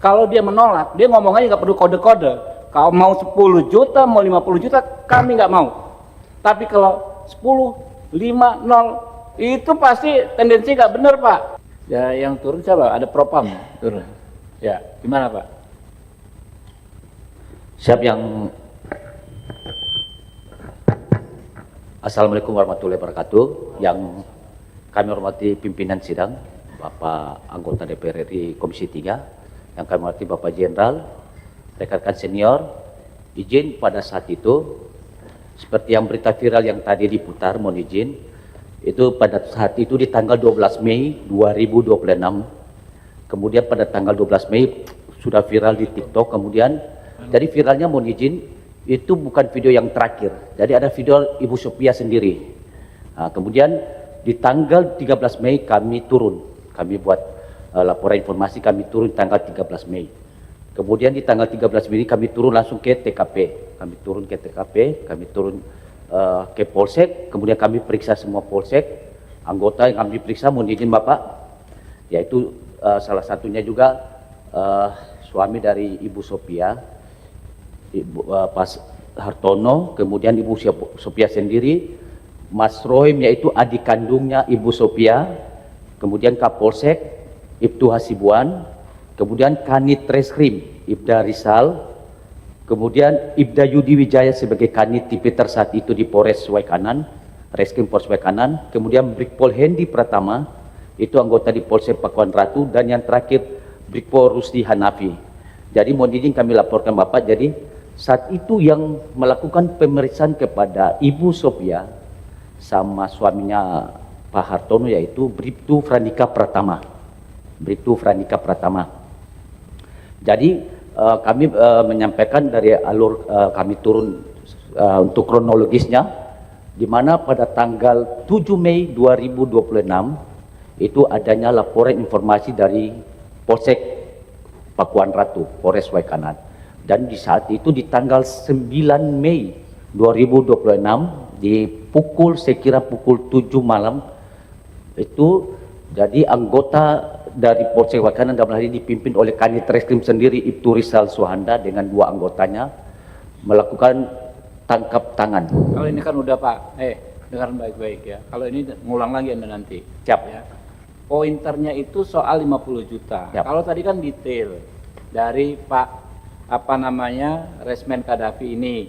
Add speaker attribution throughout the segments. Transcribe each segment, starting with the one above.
Speaker 1: Kalau dia menolak, dia ngomong aja nggak perlu kode-kode. Kalau mau 10 juta, mau 50 juta, kami nggak mau. Tapi kalau 10, 5, 0, itu pasti tendensi nggak benar, Pak. Ya, yang turun siapa? Ada Propam turun. Ya, gimana, Pak?
Speaker 2: Siap yang Assalamualaikum warahmatullahi wabarakatuh. Yang kami hormati pimpinan sidang, Bapak anggota DPR RI Komisi 3, yang kami hormati Bapak Jenderal, rekan-rekan senior, izin pada saat itu, seperti yang berita viral yang tadi diputar, mohon izin, itu pada saat itu di tanggal 12 Mei 2026, kemudian pada tanggal 12 Mei sudah viral di TikTok, kemudian jadi viralnya mohon izin, itu bukan video yang terakhir, jadi ada video Ibu Sophia sendiri. Nah, kemudian di tanggal 13 Mei kami turun, kami buat laporan informasi, kami turun tanggal 13 Mei. Kemudian di tanggal 13 Mei kami turun langsung ke TKP, kami turun ke TKP, kami turun ke Polsek, kemudian kami periksa semua Polsek, anggota yang kami periksa, mohon izin Bapak, yaitu salah satunya juga suami dari Ibu Sophia, Pak Hartono, kemudian Ibu Sophia sendiri, Mas Rohim yaitu adik kandungnya Ibu Sophia, kemudian Kapolsek Ibtu Hasibuan, kemudian Kanit Reskrim Ibda Rizal, kemudian Ibda Yudi Wijaya sebagai Kanit Tipiter saat itu di Polres Waikanan, Reskrim Polres Waikanan, kemudian Brigpol Hendi Pratama, itu anggota di Polsek Pakuan Ratu, dan yang terakhir Brigpol Rusdi Hanafi. Jadi mohon izin kami laporkan Bapak, jadi saat itu yang melakukan pemeriksaan kepada Ibu Sophia sama suaminya Pak Hartono yaitu Bribtu Frandika Pratama. Bribtu Frandika Pratama. Jadi kami menyampaikan dari alur kami turun untuk kronologisnya, di mana pada tanggal 7 Mei 2026 itu adanya laporan informasi dari Polsek Pakuan Ratu, Polres Waikanan. Dan di saat itu di tanggal 9 Mei 2026 di pukul, sekira pukul 7 malam itu, jadi anggota dari Polsek Waikanan dalam hal ini dipimpin oleh Kanit Reskrim sendiri Ibtu Rizal Suhanda dengan 2 anggotanya melakukan tangkap tangan.
Speaker 1: Kalau ini kan udah Pak, dengar baik-baik ya. Kalau ini ngulang lagi Anda nanti.
Speaker 2: Siap
Speaker 1: Ya. Pointernya itu soal 50 juta.
Speaker 2: Siap.
Speaker 1: Kalau tadi kan detail dari Pak Resmen Kadafi ini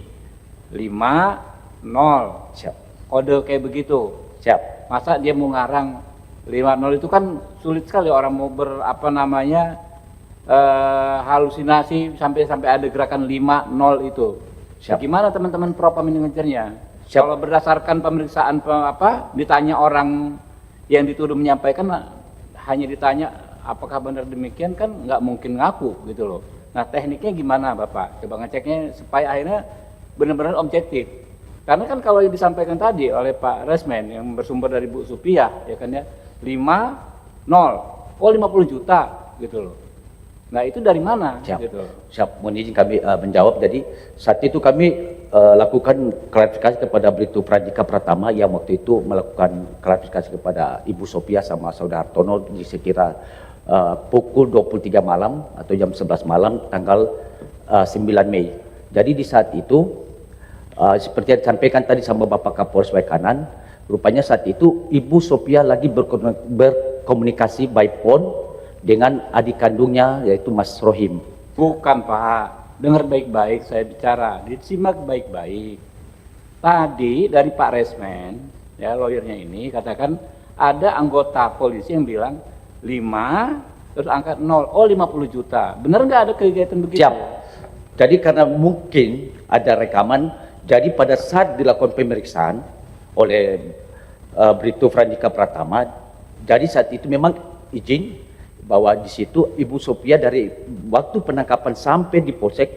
Speaker 1: 5-0.
Speaker 2: Siap.
Speaker 1: Kode kayak begitu.
Speaker 2: Siap.
Speaker 1: Masa dia mau ngarang 5-0 itu kan sulit sekali orang mau halusinasi sampai ada gerakan 5-0 itu.
Speaker 2: Siap.
Speaker 1: Gimana teman-teman Propam ini ngejarnya?
Speaker 2: Siap.
Speaker 1: Kalau berdasarkan pemeriksaan ditanya orang yang dituduh menyampaikan, hanya ditanya apakah benar demikian, kan nggak mungkin ngaku gitu loh. Nah, tekniknya gimana Bapak? Coba ngeceknya supaya akhirnya benar-benar objektif. Karena kan kalau yang disampaikan tadi oleh Pak Resmen yang bersumber dari Bu Sophia, ya kan ya, 5-0, 50 juta gitu loh. Nah, itu dari mana?
Speaker 2: Siap.
Speaker 1: Gitu.
Speaker 2: Siap, mohon izin kami menjawab. Jadi saat itu kami lakukan klarifikasi kepada Bribtu Frandika Pratama yang waktu itu melakukan klarifikasi kepada Ibu Sophia sama Saudara Hartono di sekira pukul 23 malam atau jam 11 malam tanggal 9 Mei. Jadi di saat itu seperti yang disampaikan tadi sama Bapak Kapolres Waikanan, rupanya saat itu Ibu Sophia lagi berkomunikasi by phone dengan adik kandungnya yaitu Mas Rohim.
Speaker 1: Bukan Pak, dengar baik-baik saya bicara, disimak baik-baik. Tadi dari Pak Resmen, ya lawyernya ini katakan ada anggota polisi yang bilang 5 terus angka 0, 50 juta. Benar nggak ada kegiatan begitu?
Speaker 2: Siap. Jadi karena mungkin ada rekaman, jadi pada saat dilakukan pemeriksaan oleh Bribtu Frandika Pratama, jadi saat itu memang izin bahwa di situ Ibu Sophia dari waktu penangkapan sampai di Polsek,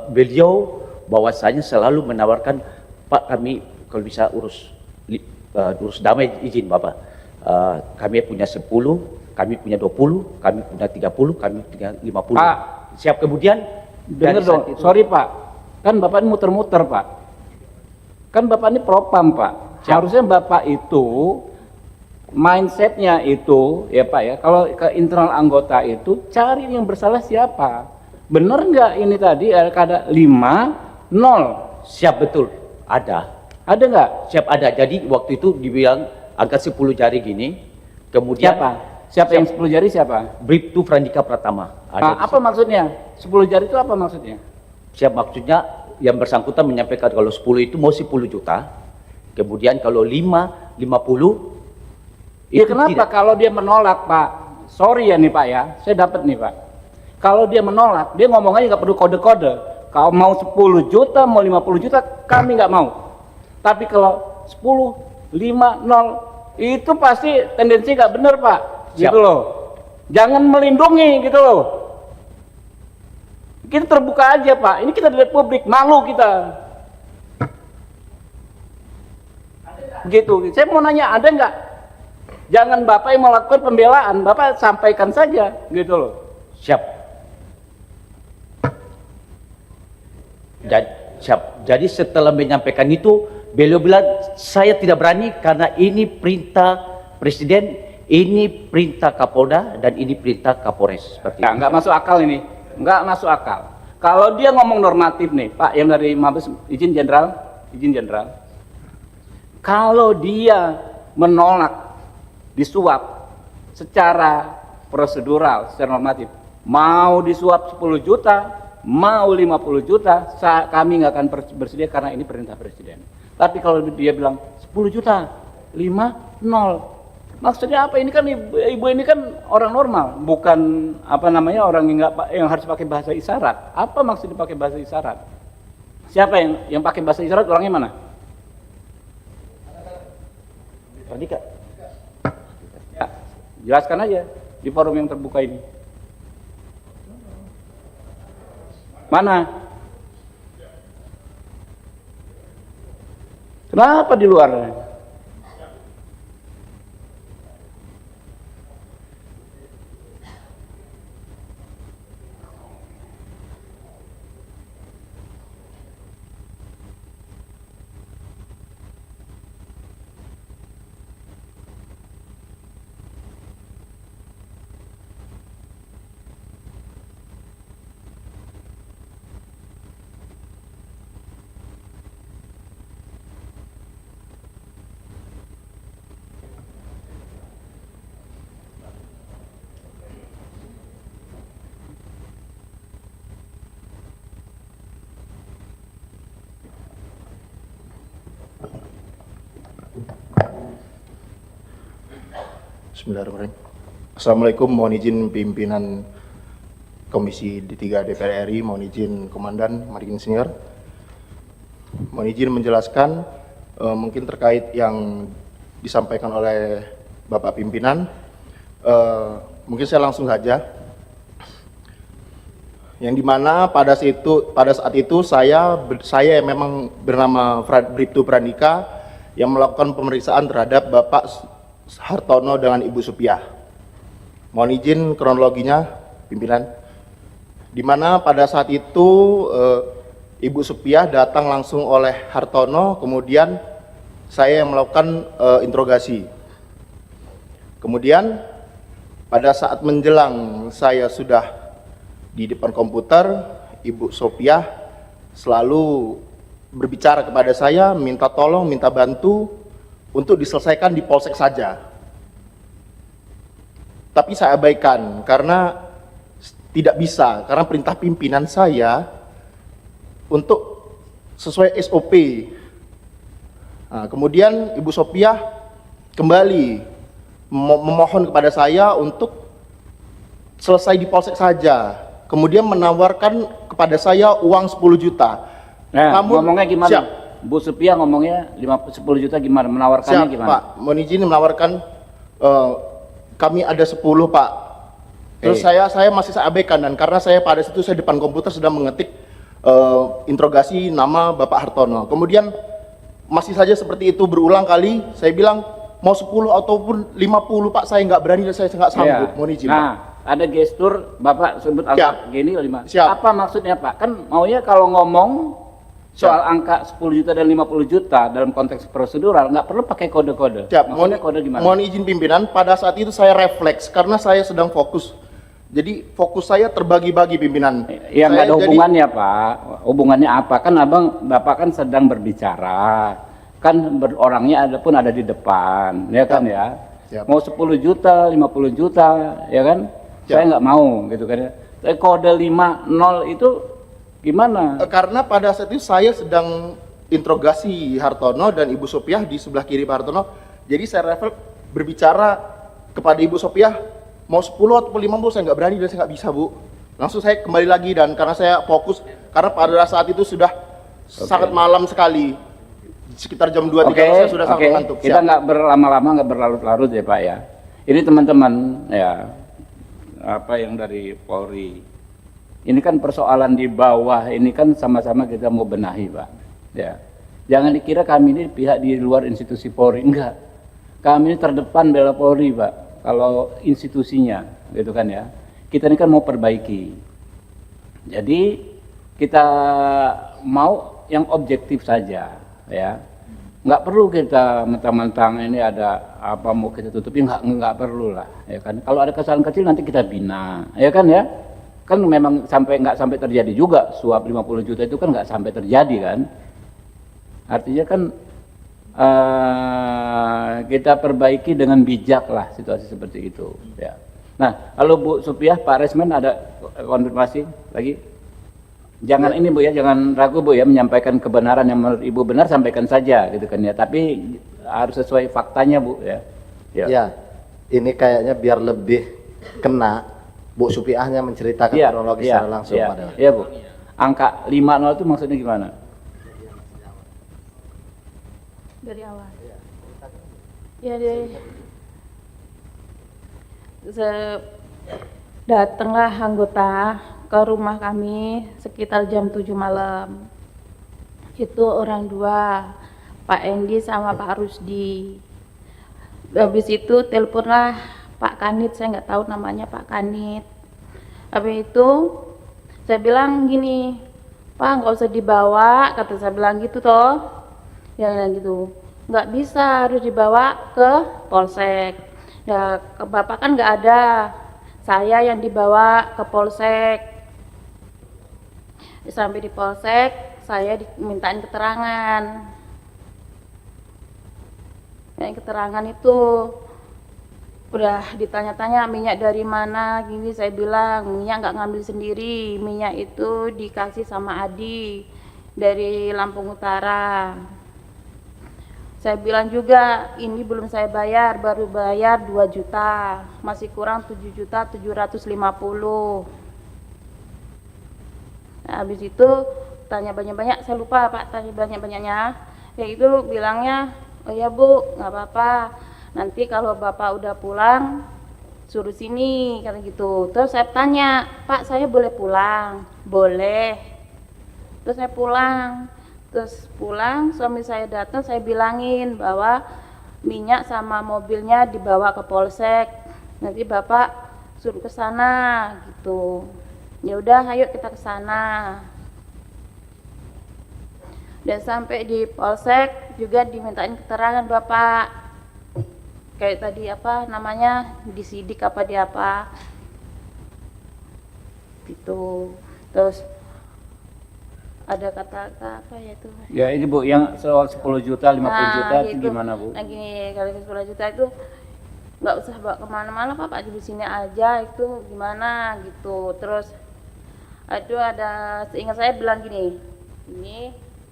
Speaker 2: beliau bahwasanya selalu menawarkan, Pak kami kalau bisa urus damai, izin Bapak, kami punya 10, kami punya 20, kami punya 30, kami punya 50.
Speaker 1: Pak,
Speaker 2: siap. Kemudian
Speaker 1: dengar dong, sorry Pak, kan Bapak ini muter-muter Pak, kan Bapak ini Propam Pak. Siap. Harusnya Bapak itu mindsetnya itu ya Pak ya, kalau ke internal anggota itu cari yang bersalah siapa. Bener nggak ini tadi ada 5-0?
Speaker 2: Siap, betul. Ada.
Speaker 1: Ada nggak?
Speaker 2: Siap, ada. Jadi waktu itu dibilang angka 10 jari gini. Kemudian
Speaker 1: Siapa? Siapa yang 10 jari siapa?
Speaker 2: Bribtu Frandika Pratama. Ada
Speaker 1: Nah,
Speaker 2: di
Speaker 1: apa maksudnya? 10 jari itu apa maksudnya?
Speaker 2: Siap, maksudnya yang bersangkutan menyampaikan kalau 10 itu mau 10 juta. Kemudian kalau 5, 50
Speaker 1: Ya
Speaker 2: itu
Speaker 1: kenapa
Speaker 2: tidak.
Speaker 1: kalau dia menolak Pak? Sorry ya nih Pak ya, saya dapat nih Pak. Kalau dia menolak, dia ngomong aja nggak perlu kode-kode. Kalau mau 10 juta, mau 50 juta, kami nggak mau. Tapi kalau 10, 5, 0, itu pasti tendensi nggak benar Pak.
Speaker 2: Siap.
Speaker 1: Gitu loh. Jangan melindungi gitu loh. Kita terbuka aja Pak. Ini kita di Republik, malu kita. Gitu. Saya mau nanya, ada nggak? Jangan Bapak yang melakukan pembelaan, Bapak sampaikan saja, gitu loh.
Speaker 2: Siap. Siap. Jadi setelah menyampaikan itu, beliau bilang saya tidak berani karena ini perintah Presiden, ini perintah Kapolda, dan ini perintah Kapolres. Seperti
Speaker 1: Nah,
Speaker 2: itu.
Speaker 1: nggak masuk akal ini, nggak masuk akal. Kalau dia ngomong normatif nih, Pak, yang dari Mabes, izin jenderal. Kalau dia menolak disuap secara prosedural, secara normatif, mau disuap 10 juta, mau 50 juta, kami nggak akan bersedia karena ini perintah Presiden. Tapi kalau dia bilang 10 juta, 5-0, maksudnya apa? Ini kan ibu ini kan orang normal, bukan apa namanya orang yang harus pakai bahasa isyarat. Apa maksudnya pakai bahasa isyarat? Siapa yang pakai bahasa isyarat, orangnya mana?
Speaker 2: Frandika.
Speaker 1: Ya, jelaskan aja di forum yang terbuka ini. Mana? Kenapa di luar?
Speaker 3: Bismillahirrahmanirrahim. Assalamualaikum, mohon izin pimpinan Komisi D3 DPR RI, mohon izin Komandan Marinir Senior. Mohon izin menjelaskan mungkin terkait yang disampaikan oleh Bapak Pimpinan. Mungkin saya langsung saja. Yang dimana pada saat itu saya memang bernama Bribtu Frandika yang melakukan pemeriksaan terhadap Bapak Hartono dengan Ibu Supiah. Mohon izin kronologinya, pimpinan. Di mana pada saat itu Ibu Supiah datang langsung oleh Hartono, kemudian saya yang melakukan interogasi. Kemudian pada saat menjelang saya sudah di depan komputer, Ibu Supiah selalu berbicara kepada saya, minta tolong, minta bantu untuk diselesaikan di Polsek saja. Tapi saya abaikan karena tidak bisa, karena perintah pimpinan saya untuk sesuai SOP. Nah, kemudian Ibu Sopiah kembali memohon kepada saya untuk selesai di Polsek saja. Kemudian menawarkan kepada saya uang 10 juta.
Speaker 1: Nah,
Speaker 3: Namun,
Speaker 1: ngomongnya gimana?
Speaker 3: siap.
Speaker 1: Bu Supiah ngomongnya 10 juta gimana? Menawarkannya
Speaker 3: Siap,
Speaker 1: gimana?
Speaker 3: Pak. Mohon izin menawarkan kami ada 10, Pak. Terus saya masih abaikan, dan karena saya pada situ saya depan komputer sedang mengetik interogasi nama Bapak Hartono. Kemudian masih saja seperti itu berulang kali. Saya bilang mau 10 ataupun 50, Pak, saya nggak berani dan saya nggak sanggup.
Speaker 1: Iya.
Speaker 3: Mohon izin, Pak.
Speaker 1: Nah, ada gestur Bapak sebut
Speaker 3: Siap.
Speaker 1: gini 5.
Speaker 3: Siap.
Speaker 1: Apa maksudnya Pak? Kan maunya kalau ngomong Soal angka 10 juta dan 50 juta dalam konteks prosedural nggak perlu pakai kode-kode.
Speaker 3: Siap,
Speaker 1: Maksudnya kode gimana?
Speaker 3: mohon izin pimpinan, pada saat itu saya refleks karena saya sedang fokus. Jadi fokus saya terbagi-bagi pimpinan.
Speaker 1: Ya nggak
Speaker 3: Saya
Speaker 1: ada
Speaker 3: jadi-
Speaker 1: hubungannya Pak. Hubungannya apa? Kan Bapak kan sedang berbicara. Kan orangnya ada pun ada di depan, ya kan ya.
Speaker 3: Siap.
Speaker 1: Mau 10 juta, 50 juta, ya kan?
Speaker 3: Siap.
Speaker 1: Saya nggak mau gitu kan ya. Tapi kode 50 itu gimana?
Speaker 3: Karena pada saat itu saya sedang interogasi Hartono dan Ibu Sopiah di sebelah kiri Pak Hartono. Jadi saya refleks berbicara kepada Ibu Sopiah, mau 10 atau 50 saya nggak berani dan saya nggak bisa, Bu. Langsung saya kembali lagi dan karena saya fokus, karena pada saat itu sudah sangat malam sekali. Sekitar jam 2-3 saya sudah sangat ngantuk.
Speaker 1: Kita nggak berlama-lama, nggak berlarut-larut ya Pak ya. Ini teman-teman ya, apa yang dari Polri. Ini kan persoalan di bawah, ini kan sama-sama kita mau benahi Pak. Ya, jangan dikira kami ini pihak di luar institusi Polri, enggak. Kami ini terdepan bela Polri Pak. Kalau institusinya, gitu kan ya. Kita ini kan mau perbaiki. Jadi kita mau yang objektif saja. Ya, nggak perlu kita mentang-mentang ini ada apa mau kita tutupi, nggak perlu lah, ya kan. Kalau ada kesalahan kecil nanti kita bina, ya kan ya. Kan memang nggak sampai terjadi juga suap 50 juta itu kan nggak sampai terjadi kan. Artinya kan kita perbaiki dengan bijak lah situasi seperti itu. Ya. Nah, kalau Bu Supiah, Pak Resman ada konfirmasi lagi? Jangan ini Bu ya, jangan ragu Bu ya menyampaikan kebenaran yang menurut Ibu benar, sampaikan saja gitu kan ya. Tapi harus sesuai faktanya Bu ya.
Speaker 4: Ya, ini kayaknya biar lebih kena, Bu Supiahnya menceritakan kronologi secara langsung pada.
Speaker 1: Iya Bu. Angka 50 itu maksudnya gimana?
Speaker 5: Dari awal. Ya datanglah anggota ke rumah kami sekitar jam 7 malam. Itu orang dua, Pak Endi sama Pak Rusdi. Habis itu teleponlah Pak Kanit, saya nggak tahu namanya Pak Kanit. Habis itu saya bilang gini, Pak nggak usah dibawa, kata saya bilang gitu toh. Ya gitu, nggak bisa, harus dibawa ke Polsek. Ya ke Bapak kan nggak ada, saya yang dibawa ke Polsek. Sampai di Polsek, saya dimintain keterangan. Yang keterangan itu udah ditanya-tanya minyak dari mana, gini saya bilang minyak nggak ngambil sendiri, minyak itu dikasih sama Adi dari Lampung Utara. Saya bilang juga ini belum saya bayar, baru bayar 2 juta, masih kurang 7.750.000. Nah, habis itu tanya banyak-banyak, saya lupa Pak tanya banyak-banyaknya. Ya itu bilangnya, oh ya Bu, nggak apa-apa. Nanti kalau Bapak udah pulang, suruh sini, kata gitu. Terus saya tanya, Pak saya boleh pulang? Boleh. Terus saya pulang. Terus pulang, suami saya datang, saya bilangin bahwa minyak sama mobilnya dibawa ke Polsek. Nanti Bapak suruh ke sana, gitu. Ya udah, ayo kita ke sana. Dan sampai di Polsek juga dimintain keterangan Bapak. Kayak tadi apa namanya, disidik apa di apa. Gitu. Terus ada kata-kata apa ya itu?
Speaker 1: Ya ini Bu, yang soal 10 juta, 50 juta itu
Speaker 5: gitu.
Speaker 1: gimana Bu?
Speaker 5: Nah gini, kalau 10 juta itu nggak usah bawa kemana-mana Pak di sini aja, itu gimana gitu. Terus aduh, ada seingat saya bilang gini,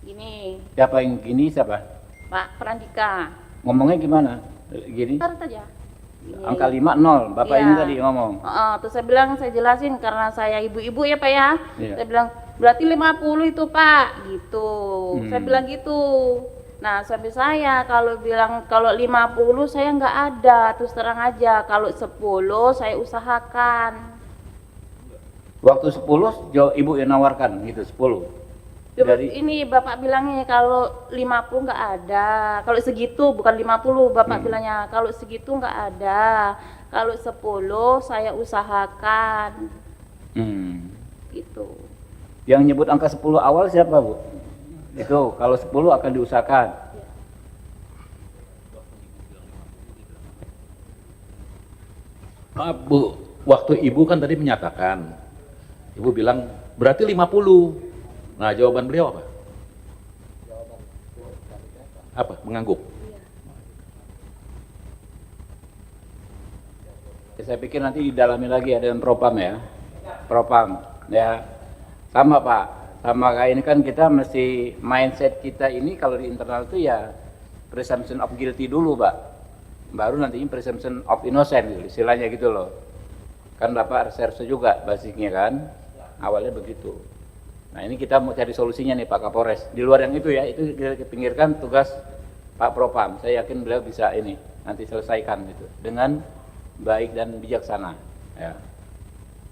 Speaker 5: gini
Speaker 1: Siapa yang ini siapa?
Speaker 5: Pak Prandika,
Speaker 1: Ngomongnya gimana? Gini?
Speaker 5: taruh aja gini.
Speaker 1: Angka 50, Bapak ini
Speaker 5: Iya.
Speaker 1: tadi ngomong.
Speaker 5: Terus saya bilang, saya jelasin karena saya ibu-ibu ya Pak ya.
Speaker 1: Iya.
Speaker 5: Saya bilang berarti 50 itu Pak, gitu. Saya bilang gitu. Nah suami saya kalau bilang kalau 50 saya nggak ada, terus terang aja. Kalau 10 saya usahakan.
Speaker 1: Waktu 10 Ibu yang nawarkan gitu 10. Dari
Speaker 5: Ini Bapak bilangnya kalau 50 nggak ada. Kalau segitu bukan 50 Bapak bilangnya. Kalau segitu nggak ada. Kalau 10 saya usahakan. Gitu.
Speaker 1: Yang nyebut angka 10 awal siapa Bu? Itu kalau 10 akan diusahakan.
Speaker 6: Maaf Bu, waktu Ibu kan tadi menyatakan, Ibu bilang berarti 50. Nah, jawaban beliau apa? Apa? Mengangguk.
Speaker 1: Saya pikir nanti didalami lagi ya dengan Propam ya. Propam ya. Sama Pak, sama kayak ini kan kita mesti mindset kita ini kalau di internal itu ya presumption of guilty dulu Pak. Baru nantinya presumption of innocent gitu, istilahnya gitu loh. Kan Bapak reserse juga basicnya kan. Awalnya begitu. Nah ini kita mau cari solusinya nih Pak Kapolres. Di luar yang itu ya, itu kita pinggirkan tugas Pak Propam. Saya yakin beliau bisa ini nanti selesaikan gitu dengan baik dan bijaksana. Ya.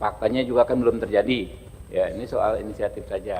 Speaker 1: Faktanya juga kan belum terjadi. Ya ini soal inisiatif saja.